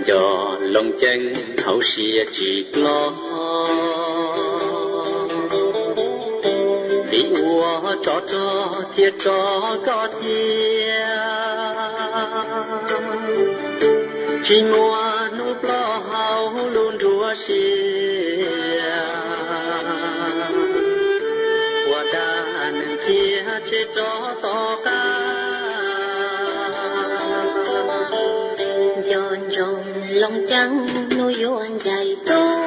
cho lòng chân hậu xìa chỉ lo đi ua cho thiệt cho có thiệt chỉ mua núp lo hậu luôn rùa xìa qua đàn kia chế cho to ca giòn rồng lòng trắng nuôi yuan dày to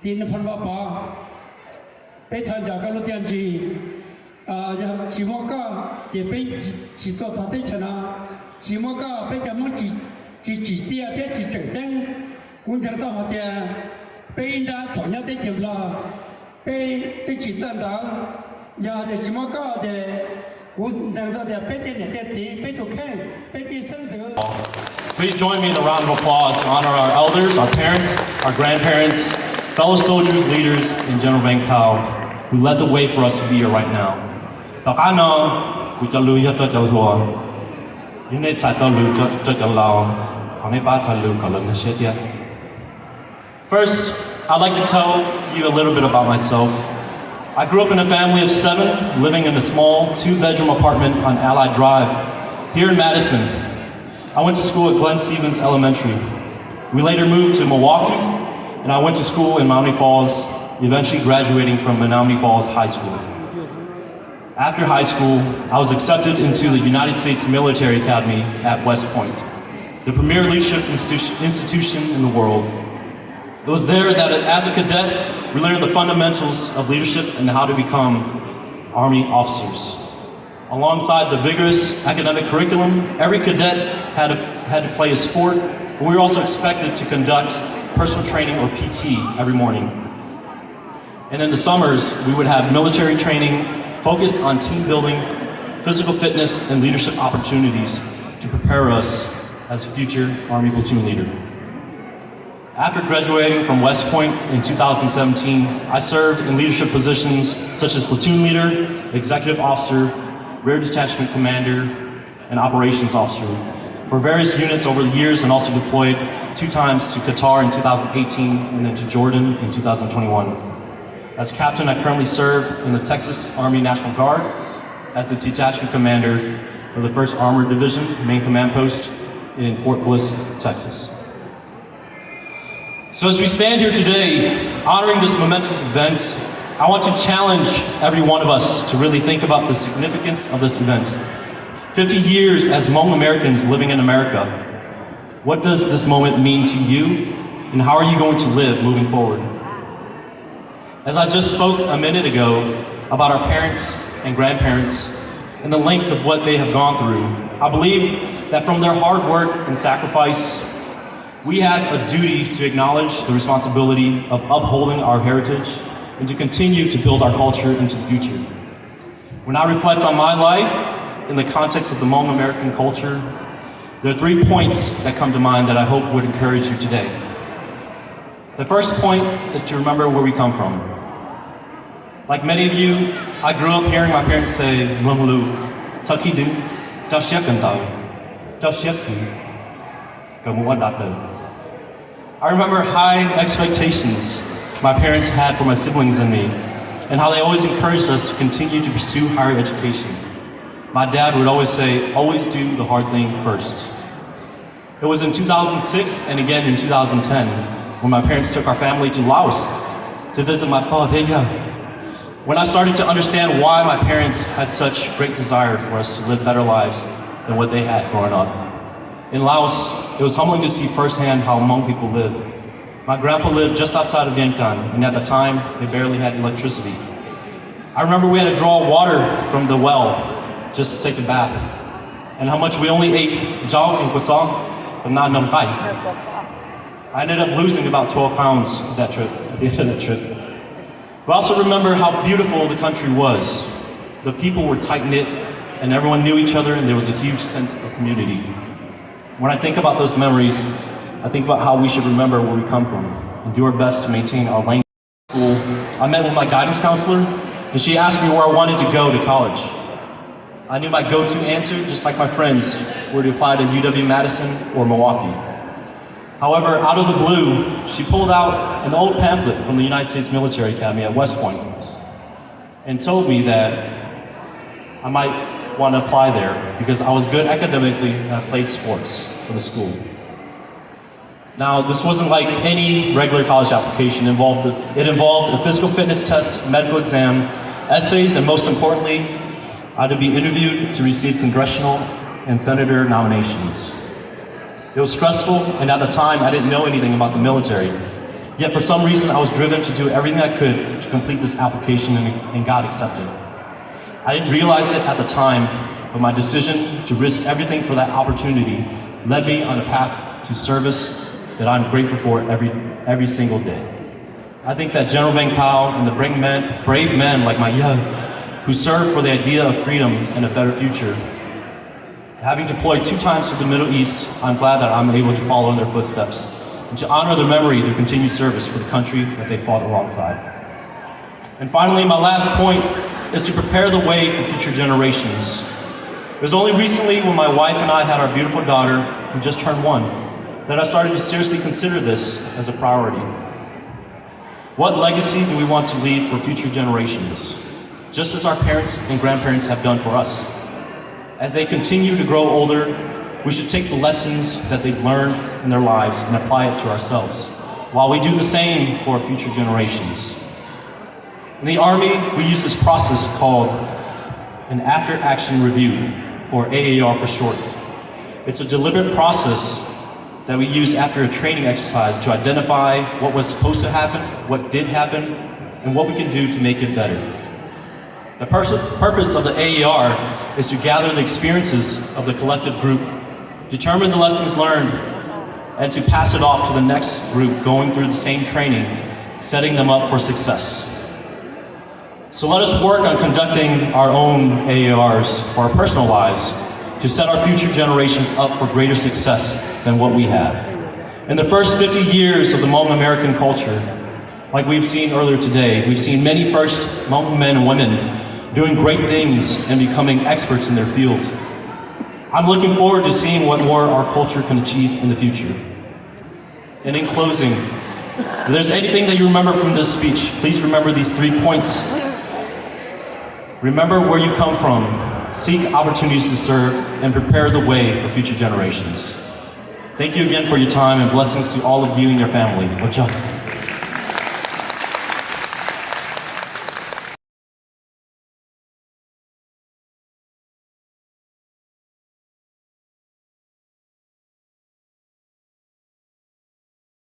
Xin phân bố bỏ bây thời giờ các lô tiền gì chỉ mua cái để bây chỉ có thật đấy nào chỉ mua cái bây giờ muốn chỉ tiền thế chỉ整天工程到好点bây giờ同样的钱了bây的chỉ赚到要的只mua cái để工程到的bây的年的钱bây都看bây的升值。 Please join me in a round of applause to honor our elders, our parents, our grandparents, fellow soldiers, leaders in General Nkau, who led the way for us to be here right now. First, I'd like to tell you a little bit about myself. I grew up in a family of 7, living in a small 2-bedroom apartment on Allied Drive, here in Madison. I went to school at Glen Stevens Elementary. We later moved to Milwaukee, and I went to school in Menominee Falls, eventually graduating from Menominee Falls High School. After high school, I was accepted into the United States Military Academy at West Point. the premier leadership institution in the world. It was there that as a cadet, we learned the fundamentals of leadership and how to become Army officers. Alongside the vigorous academic curriculum, every cadet had to play a sport, but we were also expected to conduct personal training or PT every morning. And in the summers, we would have military training focused on team building, physical fitness, and leadership opportunities to prepare us as future Army platoon leader. After graduating from West Point in 2017, I served in leadership positions such as platoon leader, executive officer, rear detachment commander, and operations officer for various units over the years, and also deployed 2 times to Qatar in 2018 and then to Jordan in 2021. As captain, I currently serve in the Texas Army National Guard as the detachment commander for the 1st Armored Division main command post in Fort Bliss, Texas. So as we stand here today, honoring this momentous event, I want to challenge every one of us to really think about the significance of this event. 50 years as Hmong Americans living in America. What does this moment mean to you, and how are you going to live moving forward? As I just spoke a minute ago about our parents and grandparents and the lengths of what they have gone through, I believe that from their hard work and sacrifice, we have a duty to acknowledge the responsibility of upholding our heritage and to continue to build our culture into the future. When I reflect on my life in the context of the Hmong American culture, there are 3 points that come to mind that I hope would encourage you today. The first point is to remember where we come from. Like many of you, I grew up hearing my parents say, "Munglu, tsakidu, tashyakantau, tashyakku, kamuadatu." I remember high expectations my parents had for my siblings and me, and how they always encouraged us to continue to pursue higher education. My dad would always say, always do the hard thing first. It was in 2006 and again in 2010 when my parents took our family to Laos to visit my pa. When I started to understand why my parents had such great desire for us to live better lives than what they had growing up. In Laos, it was humbling to see firsthand how Hmong people live. My grandpa lived just outside of Vientiane, and at the time, they barely had electricity. I remember we had to draw water from the well just to take a bath, and how much we only ate dhau and but not nqis. I ended up losing about 12 pounds that trip, at the end of that trip. But I also remember how beautiful the country was. The people were tight-knit, and everyone knew each other, and there was a huge sense of community. When I think about those memories, I think about how we should remember where we come from and do our best to maintain our language. School, I met with my guidance counselor, and she asked me where I wanted to go to college. I knew my go-to answer, just like my friends, were to apply to UW-Madison or Milwaukee. However, out of the blue, she pulled out an old pamphlet from the United States Military Academy at West Point and told me that I might want to apply there because I was good academically and I played sports for the school. Now, this wasn't like any regular college application. It involved a physical fitness test, medical exam, essays, and most importantly, I had to be interviewed to receive congressional and senator nominations. It was stressful, and at the time, I didn't know anything about the military. Yet for some reason, I was driven to do everything I could to complete this application and got accepted. I didn't realize it at the time, but my decision to risk everything for that opportunity led me on a path to service that I'm grateful for every single day. I think that General Nkau and the brave men like my Xyoo, who served for the idea of freedom and a better future, having deployed 2 times to the Middle East, I'm glad that I'm able to follow in their footsteps and to honor their memory through continued service for the country that they fought alongside. And finally, my last point is to prepare the way for future generations. It was only recently when my wife and I had our beautiful daughter, who just turned 1, that I started to seriously consider this as a priority. What legacy do we want to leave for future generations? Just as our parents and grandparents have done for us. As they continue to grow older, we should take the lessons that they've learned in their lives and apply it to ourselves, while we do the same for future generations. In the Army, we use this process called an after-action review, or AAR for short. It's a deliberate process that we used after a training exercise to identify what was supposed to happen, what did happen, and what we can do to make it better. The purpose of the AER is to gather the experiences of the collective group, determine the lessons learned, and to pass it off to the next group going through the same training, setting them up for success. So let us work on conducting our own AERs for our personal lives to set our future generations up for greater success than what we had. In the first 50 years of the Hmong American culture, like we've seen earlier today, we've seen many first Hmong men and women doing great things and becoming experts in their field. I'm looking forward to seeing what more our culture can achieve in the future. And in closing, if there's anything that you remember from this speech, please remember these 3 points. Remember where you come from, seek opportunities to serve, and prepare the way for future generations. Thank you again for your time, and blessings to all of you and your family. Muaj.